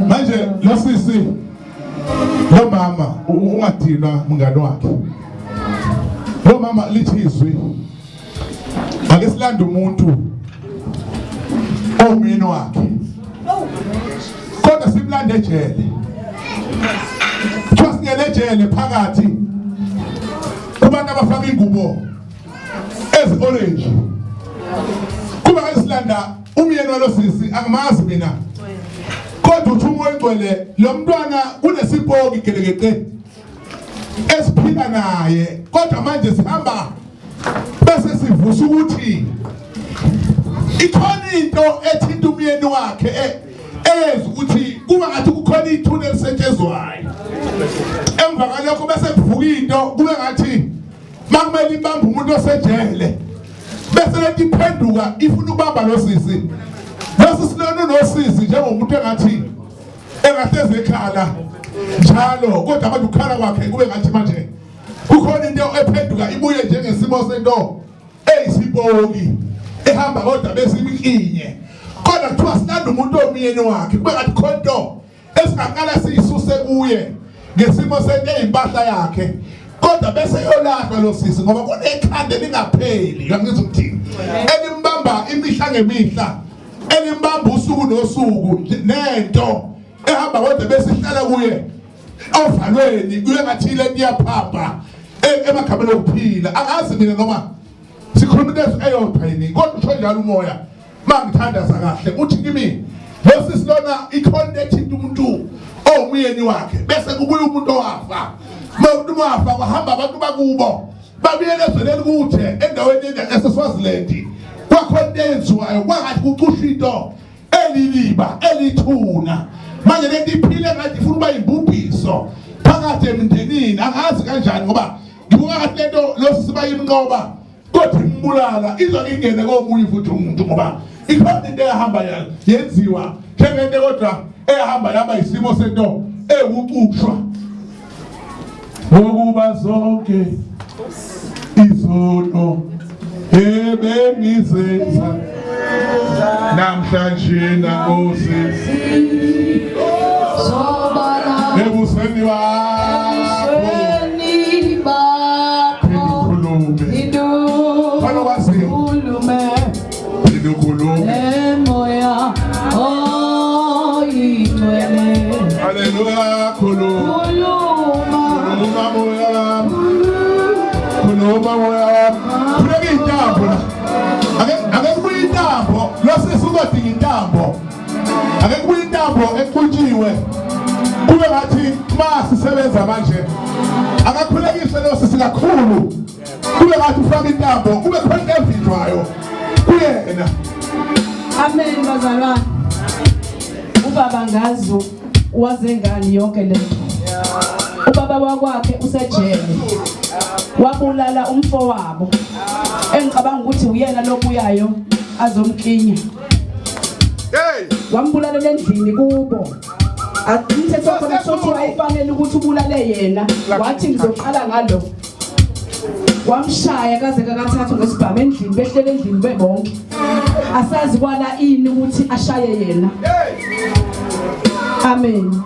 Manje losisi lo mama ungadinwa mngani wakhe. Lo mama lithizwe. Ake silanda umuntu omyeni wakhe. Kodwa simlande ejele. Kwasingene ejele phakathi kubantu abafaka ingubo ezi-orange. Kuba ngesilanda umyeni walosisi angamazi mina. Kodwa uthumo wengcwele lo mntwana kunesipoki gelekeqe esiphila naye. Kodwa manje sihamba bese sivusa ukuthi ikhona into ethinta umyeni wakhe eyeza ukuthi kuba ngathi kukhona ithuna elisetshezwayo. Emva kalokho bese kuvuka into kube ngathi makumele ibambe umuntu osejele bese lethi iphenduka ifuna ukubamba losisi. Losisi nosisi njengomuntu engathi engahleze ekhala njalo kodwa abantu ukhala kwakhe kube ngathi manje kukhona into ephenduka ibuye njengesimo sento eyisipoki ehamba kodwa bese imikinye. Kodwa kuthiwa sinanda umuntu omyeni wakhe kube ngathi khonto esingaqala siyisuse kuye ngesimo sento eyimpahla yakhe. Kodwa bese yolahlwa losisi ngoba kunekhanda elingapheli ngithi ukuthini elimbamba imihla ngemihla elimbamba usuku nosuku nento ehamba kodwa bese ihlala kuye ovalweni kuye ngathile iyaphapha emakhameni okuphila. Angazi mina noma sikhuluma into eyodwa yini kodwa usho njalo umoya mangithandaza kahle uthi kimi losisi lona ikhonto ethinta umuntu omyeni wakhe bese kubuye umuntu owafa. Umuntu wafa wahamba abantu bakubo babiyele ezweni kude endaweni eseSwaziland kwakhona enziwayo kwangathi kucusha into eliliba elithuna. Manje lento iphile ngathi ifuna ukuba imbubhiso phakathi emndenini. Angazi kanjani ngoba ngibuka ngathi lento losisi bayimnqoba kodwa imbulala izoke ingene komunye futhi umuntu ngoba ikhona into ehamba yenziwa njengento kodwa ehamba yaba isimo sento ewucushwa. Ngokuba zonke izono ebengizenza namhlanje nangosisi sobala ebusweni bakho khulume emoya oyitwele. Haleluya. Khuluma moya kuleki intambo la ake kubuya intambo losisi uzodinga intambo ake kubuya intambo ecutshiwe kube ngathi ma sisebenza manje akakhulekise losisi kakhulu kube ngathi ufaka intambo kube khona evidwayo kuyena. Amen bazalwane. Ubaba ngazi waze ngani yonke lento. Ubaba wakwakhe usejele wabulala umfowabo engicabanga ukuthi uyena lobuyayo azomkinya. Wambulala endlini kubo. Umthetho khona sothi wayifanele ukuthi ubulale yena wathi ngizoqala ngalo. Wamshaya kaze kakathathu ngesibhamu endlini behlele endlini bebonke. Asazi kwala ini ukuthi ashaye yena. Amen.